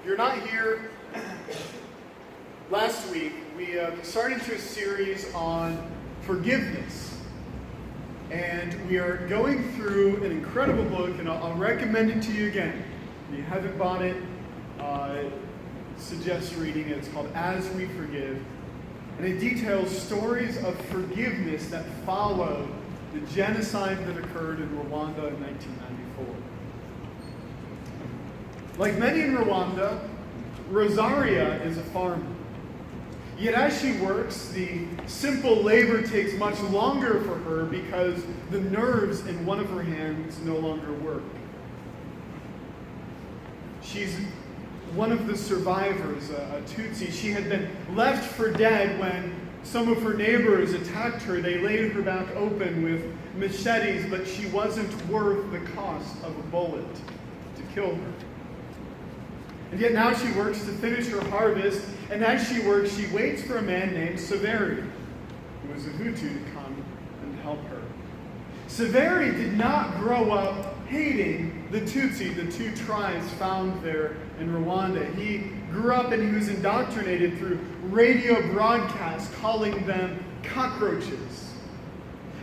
If you're not here, last week we started into a series on forgiveness. And we are going through an incredible book, and I'll recommend it to you again. If you haven't bought it, suggest reading it. It's called As We Forgive. And it details stories of forgiveness that follow the genocide that occurred in Rwanda in 1994. Like many in Rwanda, Rosaria is a farmer. Yet as she works, the simple labor takes much longer for her because the nerves in one of her hands no longer work. She's one of the survivors, a Tutsi. She had been left for dead when some of her neighbors attacked her. They laid her back open with machetes, but she wasn't worth the cost of a bullet to kill her. And yet now she works to finish her harvest, and as she works, she waits for a man named Saveri, who was a Hutu, to come and help her. Saveri did not grow up hating the Tutsi, the two tribes found there in Rwanda. He grew up and he was indoctrinated through radio broadcasts calling them cockroaches.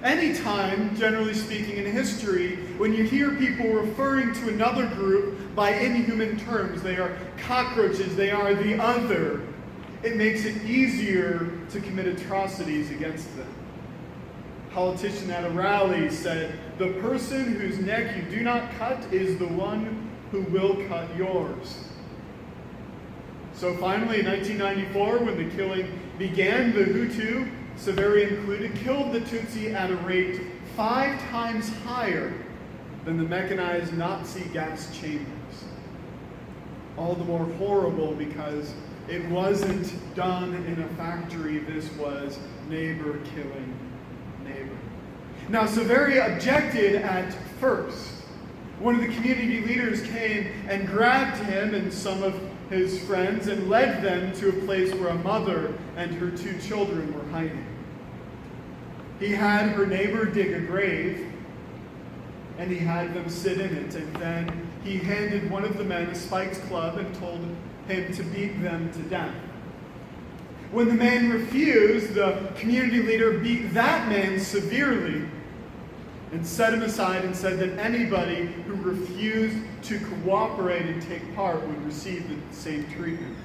Anytime, generally speaking, in history, when you hear people referring to another group by inhuman terms, they are cockroaches, they are the other, it makes it easier to commit atrocities against them. A politician at a rally said, "The person whose neck you do not cut is the one who will cut yours." So finally, in 1994, when the killing began, the Hutu, Saveri included, killed the Tutsi at a rate 5 times higher than the mechanized Nazi gas chambers. All the more horrible because it wasn't done in a factory. This was neighbor killing neighbor. Now, Saveri objected at first. One of the community leaders came and grabbed him and some of his friends and led them to a place where a mother and her 2 children were hiding. He had her neighbor dig a grave, and he had them sit in it, and then he handed one of the men a spiked club and told him to beat them to death. When the man refused, the community leader beat that man severely and set him aside and said that anybody who refused to cooperate and take part would receive the same treatment.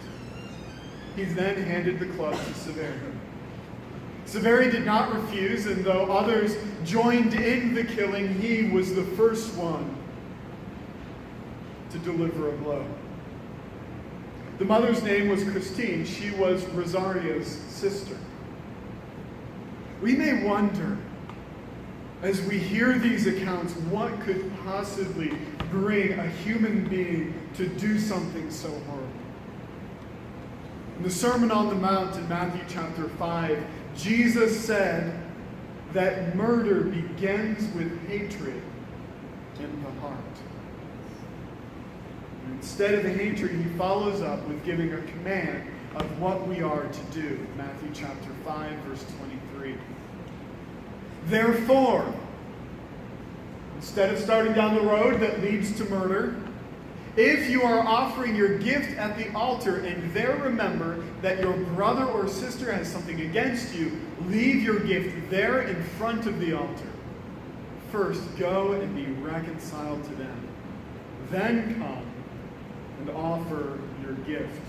He then handed the club to Saveri. Saveri did not refuse, and though others joined in the killing, he was the first one to deliver a blow. The mother's name was Christine. She was Rosaria's sister. We may wonder, as we hear these accounts, what could possibly bring a human being to do something so horrible? In the Sermon on the Mount in Matthew chapter 5, Jesus said that murder begins with hatred in the heart. And instead of the hatred, he follows up with giving a command of what we are to do. Matthew chapter 5, verse 23. Therefore, instead of starting down the road that leads to murder, if you are offering your gift at the altar and there remember that your brother or sister has something against you, leave your gift there in front of the altar. First, go and be reconciled to them. Then come and offer your gift.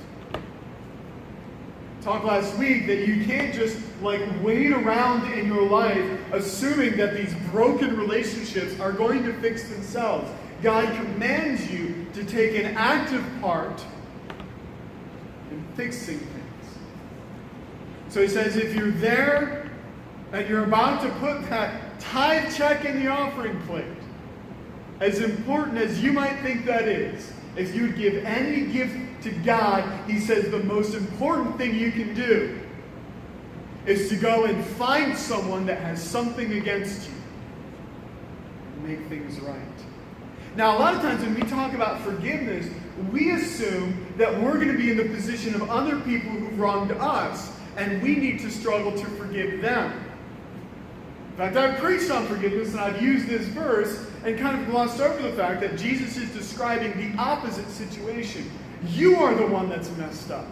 Talked last week that you can't just wait around in your life assuming that these broken relationships are going to fix themselves. God commands you to take an active part in fixing things. So he says, if you're there and you're about to put that tithe check in the offering plate, as important as you might think that is, if you would give any gift to God, he says the most important thing you can do is to go and find someone that has something against you and make things right. Now, a lot of times when we talk about forgiveness, we assume that we're going to be in the position of other people who've wronged us, and we need to struggle to forgive them. In fact, I've preached on forgiveness, and I've used this verse and kind of glossed over the fact that Jesus is describing the opposite situation. You are the one that's messed up.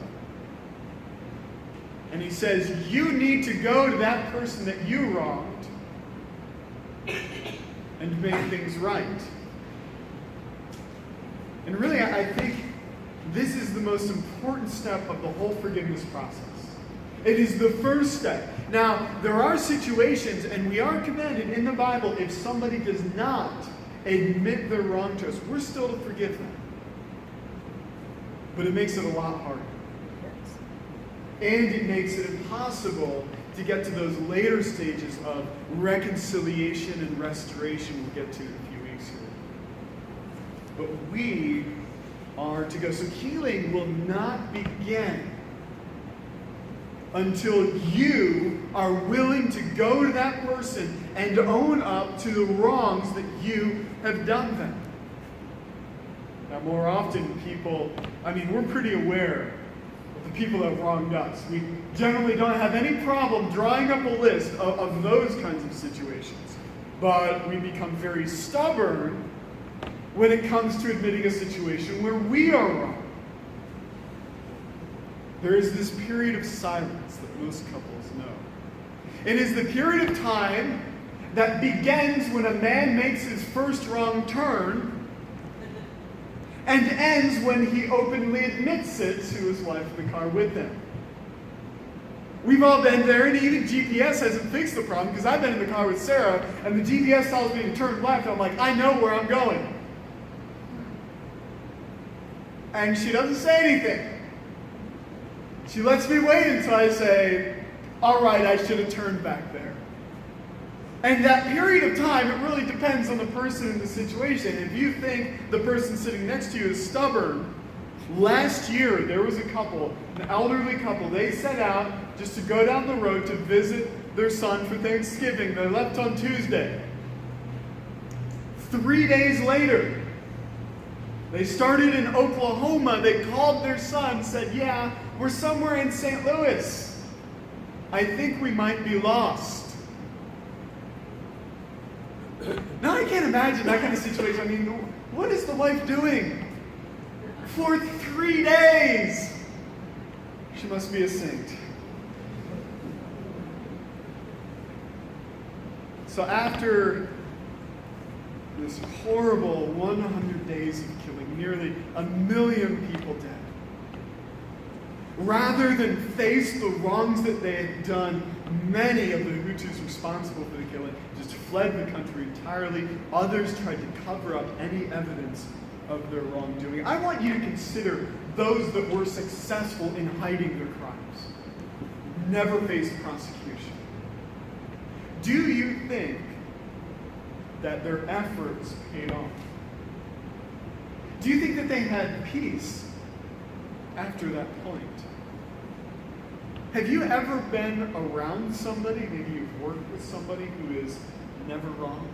And he says, you need to go to that person that you wronged and make things right. And really, I think this is the most important step of the whole forgiveness process. It is the first step. Now, there are situations, and we are commanded in the Bible, if somebody does not admit their wrong to us, we're still to forgive them. But it makes it a lot harder. And it makes it impossible to get to those later stages of reconciliation and restoration we'll get to in a few weeks here. But we are to go. So healing will not begin until you are willing to go to that person and own up to the wrongs that you have done them. Now, more often we're pretty aware of the people that wronged us. We generally don't have any problem drawing up a list of those kinds of situations. But we become very stubborn when it comes to admitting a situation where we are wrong. There is this period of silence that most couples know. It is the period of time that begins when a man makes his first wrong turn and ends when he openly admits it to his wife in the car with him. We've all been there, and even GPS hasn't fixed the problem, because I've been in the car with Sarah, and the GPS tells me to turn left, and I'm like, I know where I'm going. And she doesn't say anything. She lets me wait until I say, all right, I should have turned back there. And that period of time, it really depends on the person and the situation. If you think the person sitting next to you is stubborn, last year there was a couple, an elderly couple, they set out just to go down the road to visit their son for Thanksgiving. They left on Tuesday. 3 days later, they started in Oklahoma. They called their son, said, yeah, we're somewhere in St. Louis. I think we might be lost. Now, I can't imagine that kind of situation. I mean, what is the wife doing for 3 days? She must be a saint. So after this horrible 100 days of killing, nearly 1 million people dead, rather than face the wrongs that they had done, many of the Hutus responsible for the killing just fled the country entirely. Others tried to cover up any evidence of their wrongdoing. I want you to consider those that were successful in hiding their crimes, never faced prosecution. Do you think that their efforts paid off? Do you think that they had peace after that point? Have you ever been around somebody, maybe you've worked with somebody who is never wrong?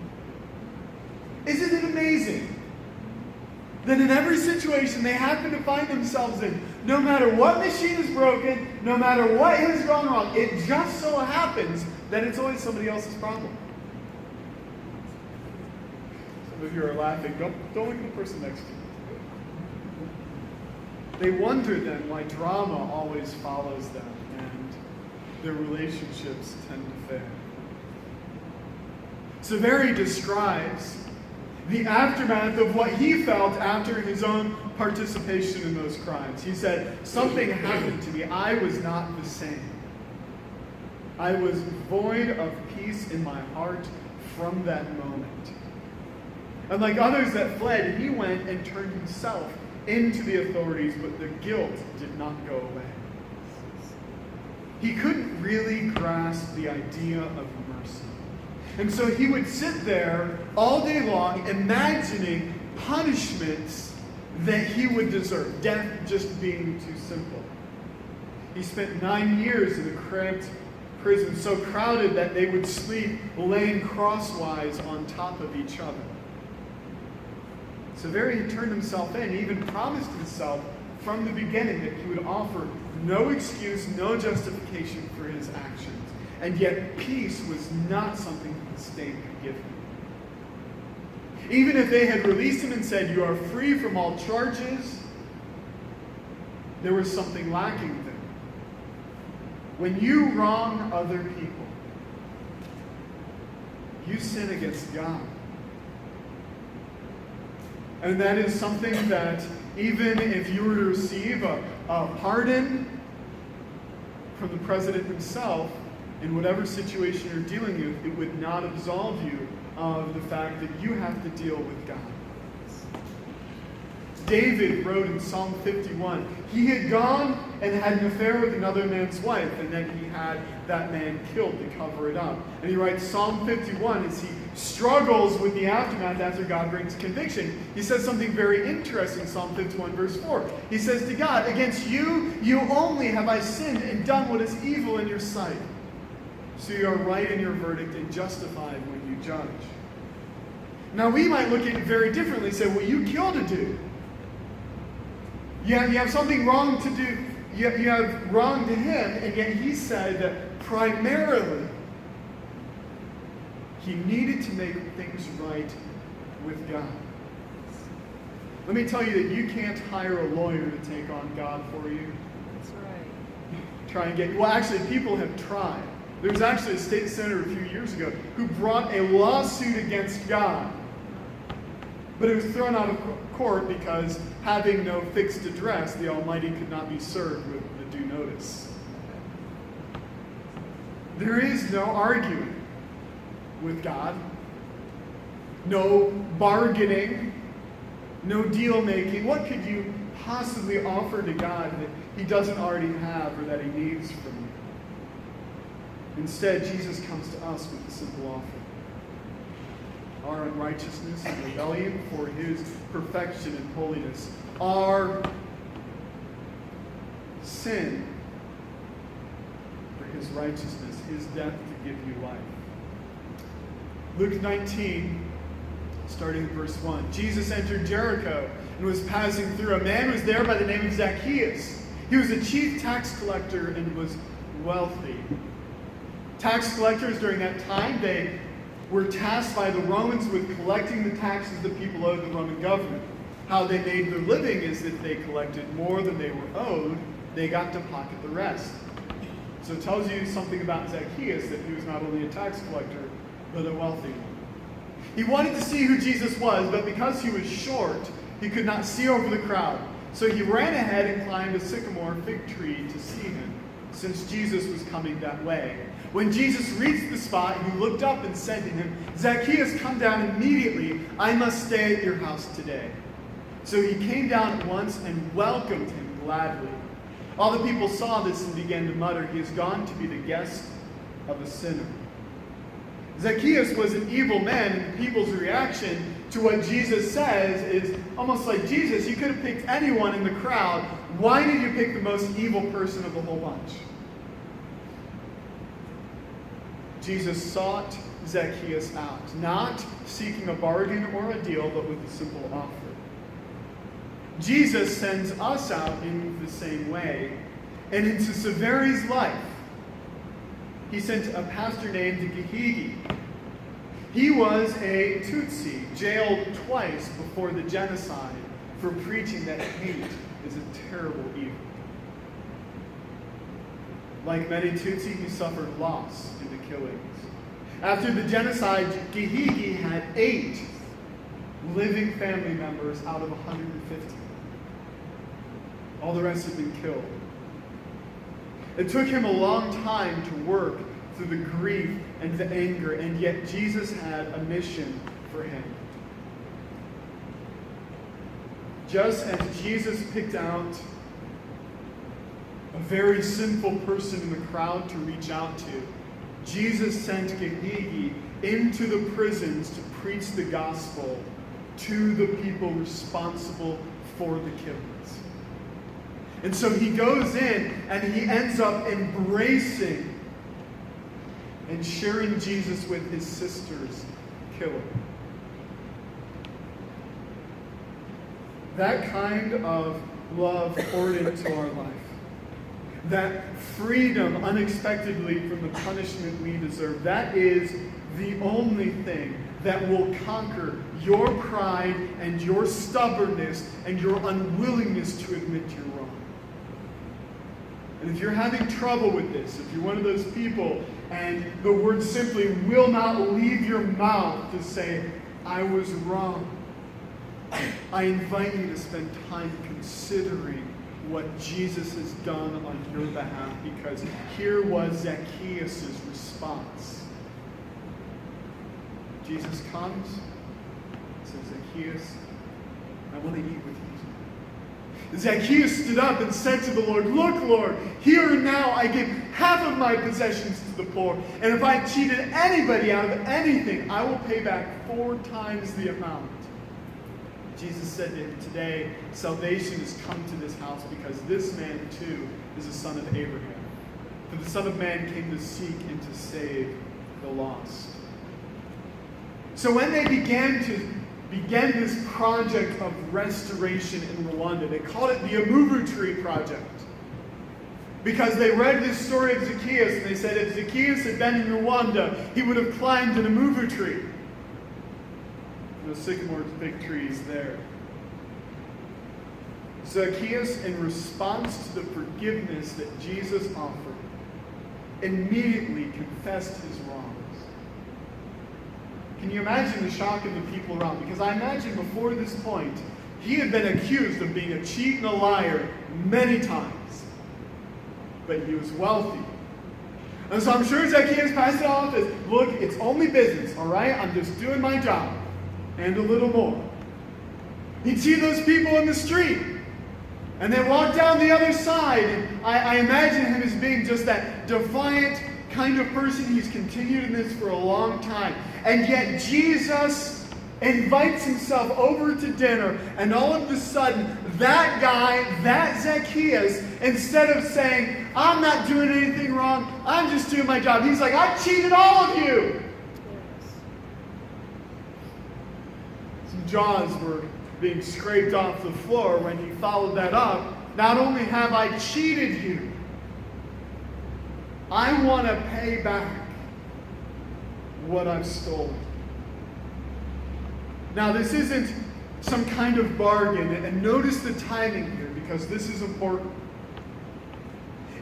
Isn't it amazing that in every situation they happen to find themselves in, no matter what machine is broken, no matter what has gone wrong, it just so happens that it's always somebody else's problem? Some of you are laughing. Don't look at the person next to you. They wonder then why drama always follows them and their relationships tend to fail. Saveri describes the aftermath of what he felt after his own participation in those crimes. He said, something happened to me. I was not the same. I was void of peace in my heart from that moment. And like others that fled, he went and turned himself into the authorities, but the guilt did not go away. He couldn't really grasp the idea of mercy. And so he would sit there all day long imagining punishments that he would deserve, death just being too simple. He spent 9 years in a cramped prison, so crowded that they would sleep laying crosswise on top of each other. Saveri had turned himself in. He even promised himself from the beginning that he would offer no excuse, no justification for his actions. And yet peace was not something that the state could give him. Even if they had released him and said, "You are free from all charges," there was something lacking there. When you wrong other people, you sin against God. And that is something that even if you were to receive a pardon from the president himself, in whatever situation you're dealing with, it would not absolve you of the fact that you have to deal with God. David wrote in Psalm 51, he had gone and had an affair with another man's wife, and then he had that man killed to cover it up. And he writes Psalm 51 as he struggles with the aftermath after God brings conviction. He says something very interesting, Psalm 51 verse 4. He says to God, "Against you, you only have I sinned and done what is evil in your sight. So you are right in your verdict and justified when you judge." Now we might look at it very differently and say, well, you killed a dude. You have something wrong to do. You have wrong to him, and yet he said that primarily he needed to make things right with God. Let me tell you that you can't hire a lawyer to take on God for you. That's right. Try and get, well, actually, people have tried. There was actually a state senator a few years ago who brought a lawsuit against God. But it was thrown out of court because, having no fixed address, the Almighty could not be served with the due notice. There is no arguing with God, no bargaining, no deal making. What could you possibly offer to God that he doesn't already have or that he needs from you? Instead, Jesus comes to us with a simple offer. Our unrighteousness and rebellion for his perfection and holiness. Our sin for his righteousness, his death to give you life. Luke 19, starting in verse 1. Jesus entered Jericho and was passing through. A man was there by the name of Zacchaeus. He was a chief tax collector and was wealthy. Tax collectors during that time, they were tasked by the Romans with collecting the taxes that people owed the Roman government. How they made their living is that they collected more than they were owed, they got to pocket the rest. So it tells you something about Zacchaeus, that he was not only a tax collector, but a wealthy one. He wanted to see who Jesus was, but because he was short, he could not see over the crowd. So he ran ahead and climbed a sycamore fig tree to see him, since Jesus was coming that way. When Jesus reached the spot, he looked up and said to him, "Zacchaeus, come down immediately. I must stay at your house today." So he came down at once and welcomed him gladly. All the people saw this and began to mutter, "He has gone to be the guest of a sinner." Zacchaeus was an evil man, and people's reaction to what Jesus says is almost like, "Jesus, you could have picked anyone in the crowd. Why did you pick the most evil person of the whole bunch?" Jesus sought Zacchaeus out, not seeking a bargain or a deal, but with a simple offer. Jesus sends us out in the same way. And into Severi's life, he sent a pastor named Gehigi. He was a Tutsi, jailed twice before the genocide for preaching that hate is a terrible evil. Like many Tutsi, he suffered loss in the killings. After the genocide, Gehigi had 8 living family members out of 150. All the rest had been killed. It took him a long time to work through the grief and the anger, and yet Jesus had a mission for him. Just as Jesus picked out a very sinful person in the crowd to reach out to, Jesus sent Gehigi into the prisons to preach the gospel to the people responsible for the killings. And so he goes in and he ends up embracing and sharing Jesus with his sister's killer. That kind of love poured into our life. That freedom unexpectedly from the punishment we deserve. That is the only thing that will conquer your pride and your stubbornness and your unwillingness to admit you're wrong. And if you're having trouble with this, if you're one of those people and the word simply will not leave your mouth to say, I was wrong, I invite you to spend time considering what Jesus has done on your behalf, because here was Zacchaeus' response. Jesus comes, says, Zacchaeus, I want to eat with you. Zacchaeus stood up and said to the Lord, look, Lord, here and now I give half of my possessions to the poor, and if I cheated anybody out of anything, I will pay back 4 times the amount. Jesus said to him, today salvation has come to this house because this man too is a son of Abraham. For the Son of Man came to seek and to save the lost. So when they began this project of restoration in Rwanda, they called it the Amuvu Tree Project. Because they read this story of Zacchaeus, and they said if Zacchaeus had been in Rwanda, he would have climbed an Amuvu tree. Those sycamore big trees there. Zacchaeus, in response to the forgiveness that Jesus offered, immediately confessed his wrongs. Can you imagine the shock of the people around? Because I imagine before this point, he had been accused of being a cheat and a liar many times. But he was wealthy. And so I'm sure Zacchaeus passed it off as, look, it's only business, all right? I'm just doing my job. And a little more. He'd see those people in the street. And they walk down the other side. And I imagine him as being just that defiant kind of person. He's continued in this for a long time. And yet Jesus invites himself over to dinner. And all of a sudden, that guy, that Zacchaeus, instead of saying, I'm not doing anything wrong, I'm just doing my job. He's like, I cheated all of you. Some jaws were being scraped off the floor when he followed that up. Not only have I cheated you, I want to pay back what I've stolen. Now, this isn't some kind of bargain, and notice the timing here, because this is important.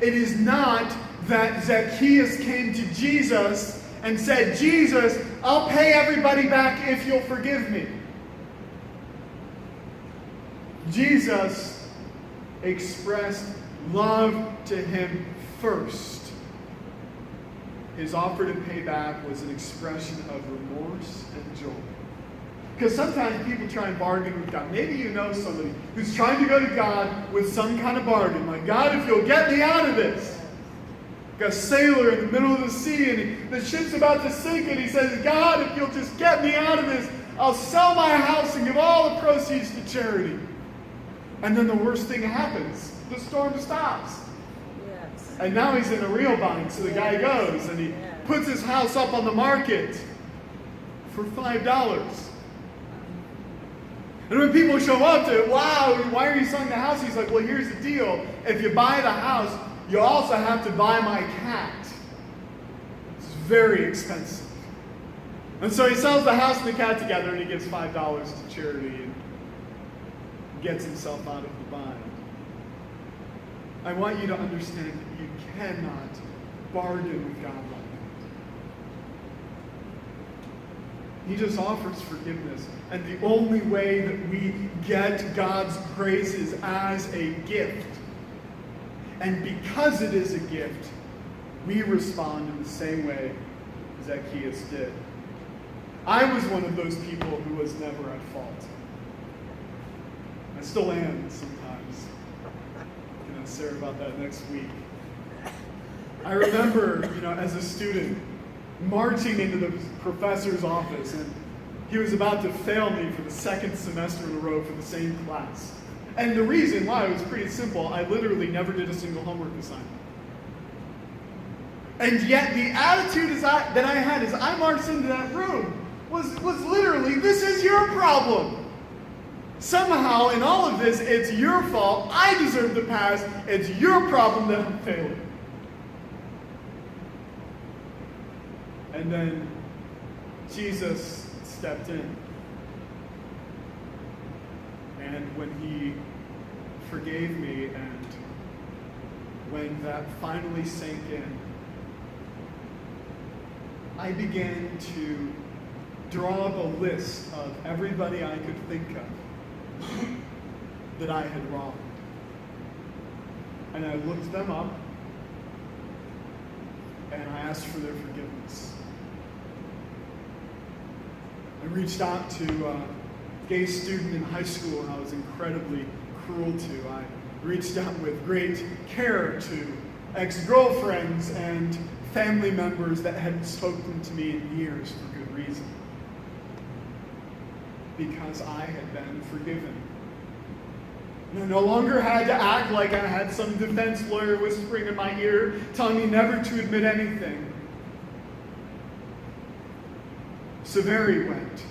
It is not that Zacchaeus came to Jesus and said, Jesus, I'll pay everybody back if you'll forgive me. Jesus expressed love to him first. His offer to pay back was an expression of remorse and joy. Because sometimes people try and bargain with God. Maybe you know somebody who's trying to go to God with some kind of bargain. Like, God, if you'll get me out of this. Got a sailor in the middle of the sea, and the ship's about to sink, and he says, God, if you'll just get me out of this, I'll sell my house and give all the proceeds to charity. And then the worst thing happens. The storm stops. Yes. And now he's in a real bind. So the guy goes and he puts his house up on the market for $5. And when people show up to, wow, why are you selling the house? He's like, well, here's the deal. If you buy the house, you also have to buy my cat. It's very expensive. And so he sells the house and the cat together, and he gives $5 to charity and gets himself out of the bind. I want you to understand that you cannot bargain with God like that. He just offers forgiveness. And the only way that we get God's grace is as a gift. And because it is a gift, we respond in the same way Zacchaeus did. I was one of those people who was never at fault. I still am sometimes. I'm going to Sarah about that next week. I remember, as a student, marching into the professor's office, and he was about to fail me for the second semester in a row for the same class. And the reason why was pretty simple. I literally never did a single homework assignment. And yet the attitude that I had as I marched into that room was literally, this is your problem. Somehow, in all of this, it's your fault. I deserve to pass. It's your problem that I'm failing. And then Jesus stepped in. And when he forgave me, and when that finally sank in, I began to draw up a list of everybody I could think of that I had wronged. And I looked them up, and I asked for their forgiveness. I reached out to a gay student in high school, and I was incredibly cruel to. I reached out with great care to ex-girlfriends and family members that hadn't spoken to me in years for good reason. Because I had been forgiven. And I no longer had to act like I had some defense lawyer whispering in my ear, telling me never to admit anything. Severi went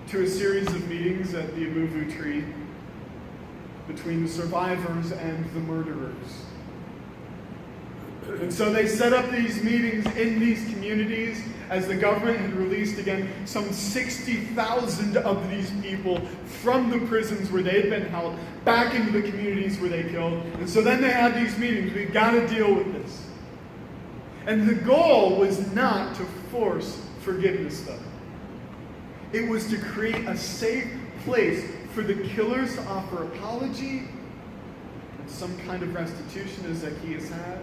to a series of meetings at the Amuvu Tree between the survivors and the murderers. And so they set up these meetings in these communities as the government had released again some 60,000 of these people from the prisons where they had been held back into the communities where they killed. And so then they had these meetings. We've got to deal with this. And the goal was not to force forgiveness, though. It was to create a safe place for the killers to offer apology and some kind of restitution as Zacchaeus had,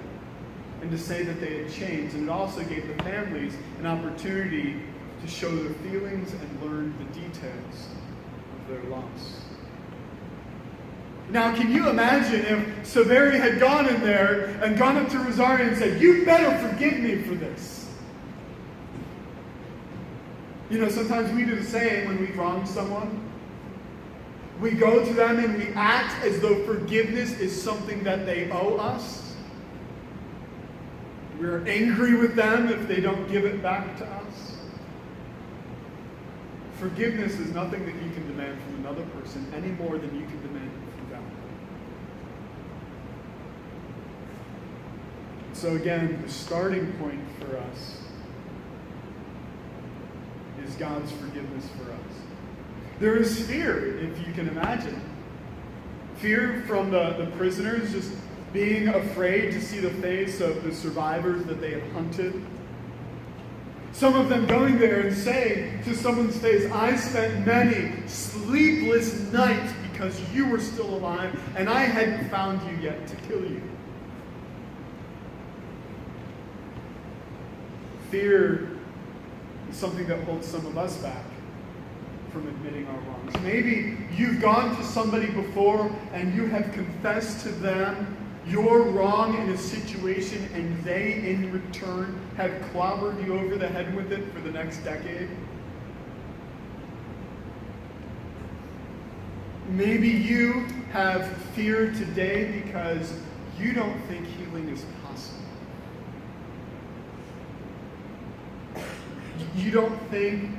and to say that they had changed. And it also gave the families an opportunity to show their feelings and learn the details of their loss. Now, can you imagine if Severi had gone in there and gone up to Rosario and said, "You better forgive me for this"? You know, sometimes we do the same when we wrong someone. We go to them and we act as though forgiveness is something that they owe us. We're angry with them if they don't give it back to us. Forgiveness is nothing that you can demand from another person any more than you can demand it from God. So again, the starting point for us is God's forgiveness for us. There is fear, if you can imagine. Fear from the prisoners just being afraid to see the face of the survivors that they had hunted. Some of them going there and saying to someone's face, "I spent many sleepless nights because you were still alive and I hadn't found you yet to kill you." Fear is something that holds some of us back from admitting our wrongs. Maybe you've gone to somebody before and you have confessed to them you're wrong in a situation, and they in return have clobbered you over the head with it for the next decade. Maybe you have fear today because you don't think healing is possible. You don't think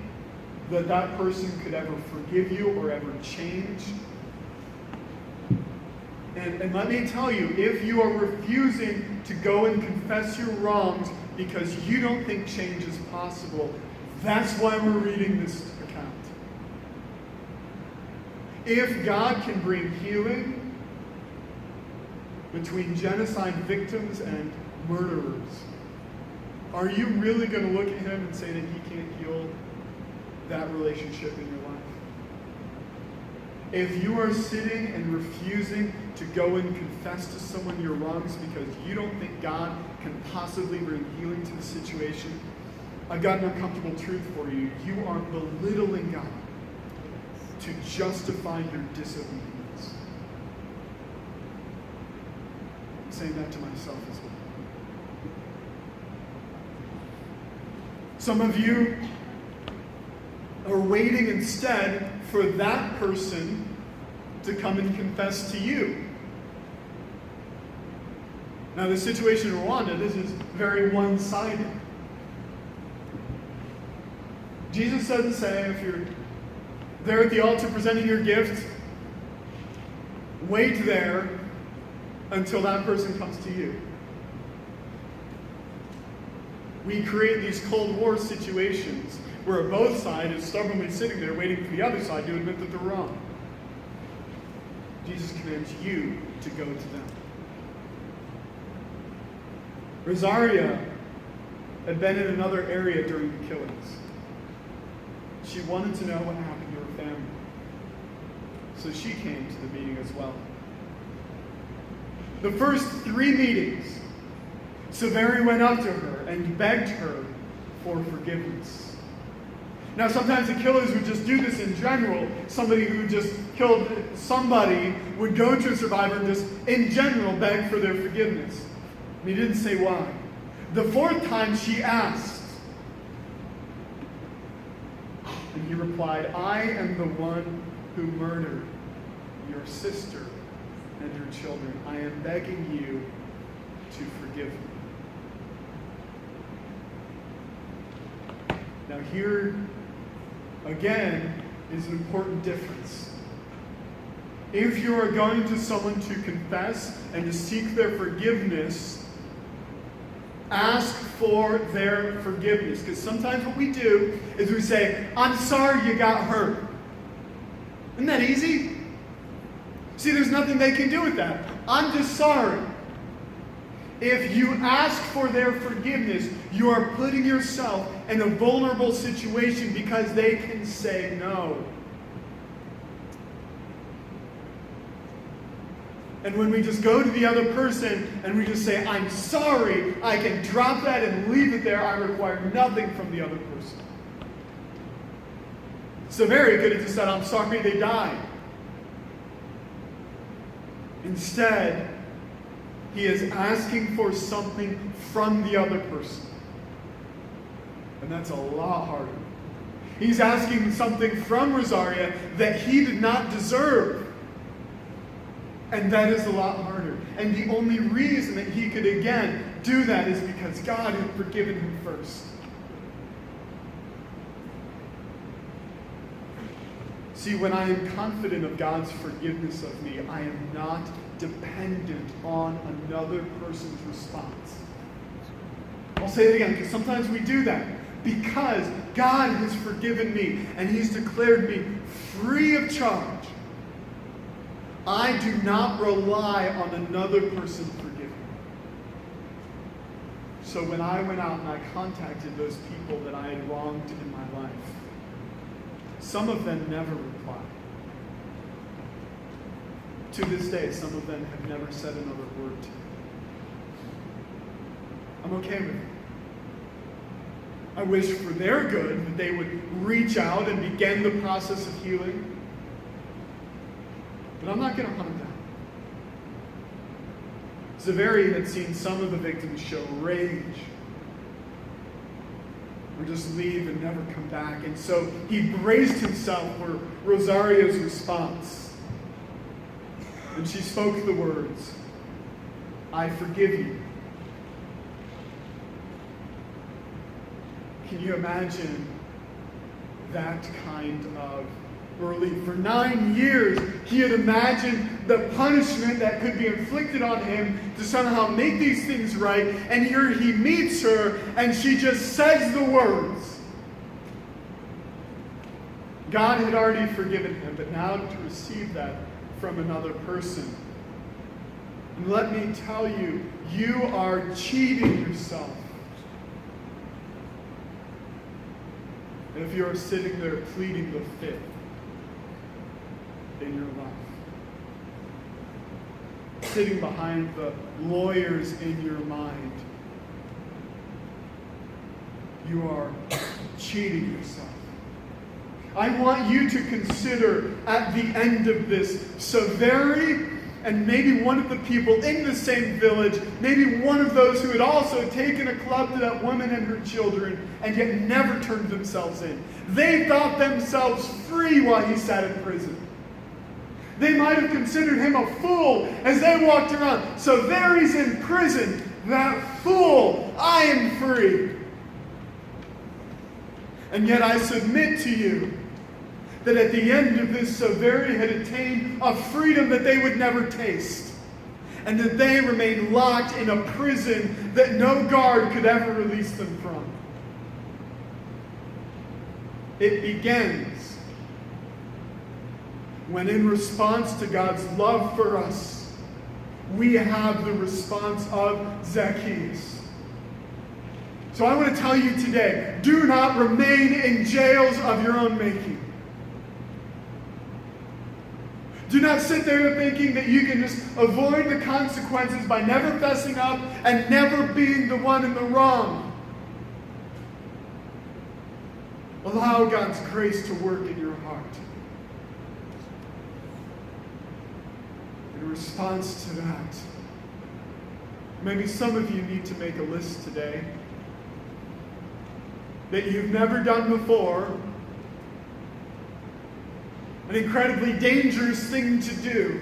that that person could ever forgive you or ever change. And let me tell you, if you are refusing to go and confess your wrongs because you don't think change is possible, that's why we're reading this account. If God can bring healing between genocide victims and murderers, are you really going to look at him and say that he can't heal that relationship in your life? If you are sitting and refusing to go and confess to someone your wrongs because you don't think God can possibly bring healing to the situation, I've got an uncomfortable truth for you. You are belittling God to justify your disobedience. I'm saying that to myself as well. Some of you are waiting instead for that person to come and confess to you. Now, the situation in Rwanda, this is very one-sided. Jesus doesn't say, if you're there at the altar presenting your gift, wait there until that person comes to you. We create these Cold War situations where both sides is stubbornly sitting there waiting for the other side to admit that they're wrong. Jesus commands you to go to them. Rosaria had been in another area during the killings. She wanted to know what happened to her family. So she came to the meeting as well. The first 3 meetings, Severi went up to her and begged her for forgiveness. Now, sometimes the killers would just do this in general. Somebody who just killed somebody would go to a survivor and just, in general, beg for their forgiveness. And he didn't say why. The 4th time she asked, and he replied, I am the one who murdered your sister and your children. I am begging you to forgive me. Now here, again, is an important difference. If you are going to someone to confess and to seek their forgiveness, ask for their forgiveness. Because sometimes what we do is we say, I'm sorry you got hurt. Isn't that easy? See, there's nothing they can do with that. I'm just sorry. If you ask for their forgiveness, you are putting yourself in a vulnerable situation because they can say no. And when we just go to the other person and we just say, I'm sorry, I can drop that and leave it there. I require nothing from the other person. Severi could have just said, I'm sorry they died. Instead, he is asking for something from the other person. And that's a lot harder. He's asking something from Rosaria that he did not deserve. And that is a lot harder. And the only reason that he could again do that is because God had forgiven him first. See, when I am confident of God's forgiveness of me, I am not dependent on another person's response. I'll say it again, because sometimes we do that. Because God has forgiven me and he's declared me free of charge, I do not rely on another person forgiving me. So when I went out and I contacted those people that I had wronged in my life, some of them never replied. To this day, some of them have never said another word to me. I'm okay with it. I wish for their good that they would reach out and begin the process of healing. But I'm not going to hunt them down. Severi had seen some of the victims show rage or just leave and never come back. And so he braced himself for Rosaria's response. And she spoke the words, I forgive you. Can you imagine that kind of relief? For 9 years, he had imagined the punishment that could be inflicted on him to somehow make these things right. And here he meets her, and she just says the words. God had already forgiven him, but now to receive that from another person. And let me tell you, you are cheating yourself. If you're sitting there pleading the fifth in your life, sitting behind the lawyers in your mind, you are cheating yourself. I want you to consider at the end of this, Severi and maybe one of the people in the same village, maybe one of those who had also taken a club to that woman and her children and yet never turned themselves in. They thought themselves free while he sat in prison. They might have considered him a fool as they walked around. So there he's in prison. That fool, I am free. And yet I submit to you that at the end of this, Severi had attained a freedom that they would never taste. And that they remained locked in a prison that no guard could ever release them from. It begins when, in response to God's love for us, we have the response of Zacchaeus. So I want to tell you today, do not remain in jails of your own making. Do not sit there thinking that you can just avoid the consequences by never fessing up and never being the one in the wrong. Allow God's grace to work in your heart. In response to that, maybe some of you need to make a list today that you've never done before. An incredibly dangerous thing to do.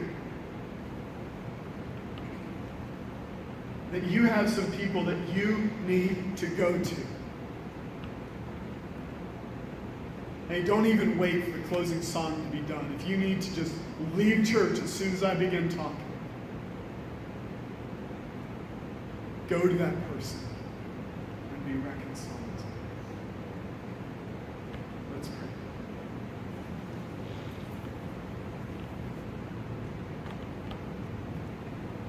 That you have some people that you need to go to. Hey, don't even wait for the closing song to be done. If you need to just leave church as soon as I begin talking, go to that person and be reconciled. Let's pray.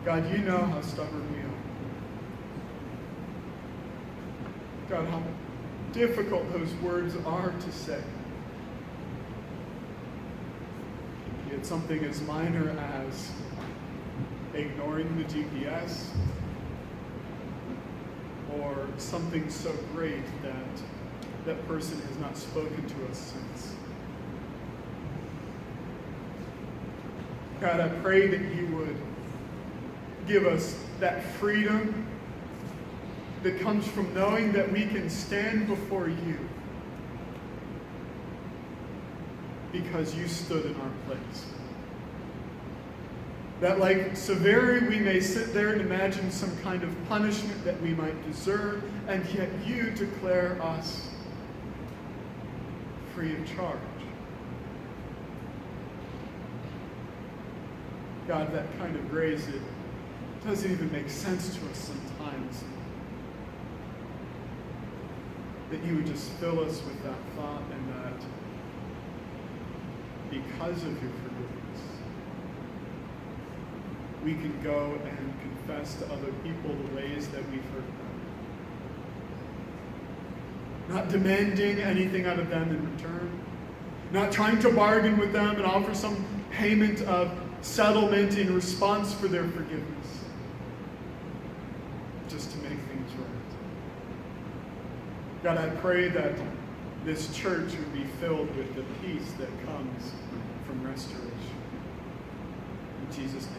God, you know how stubborn we are. God, how difficult those words are to say. Yet something as minor as ignoring the GPS, or something so great that that person has not spoken to us since. God, I pray that you would give us that freedom that comes from knowing that we can stand before you because you stood in our place. That like Saveri, we may sit there and imagine some kind of punishment that we might deserve, and yet you declare us free of charge. God, that kind of grace, it doesn't even make sense to us sometimes. That you would just fill us with that thought, and that because of your forgiveness, we can go and confess to other people the ways that we've hurt them. Not demanding anything out of them in return. Not trying to bargain with them and offer some payment of settlement in response for their forgiveness. Just to make things right. God, I pray that this church would be filled with the peace that comes from restoration. In Jesus' name.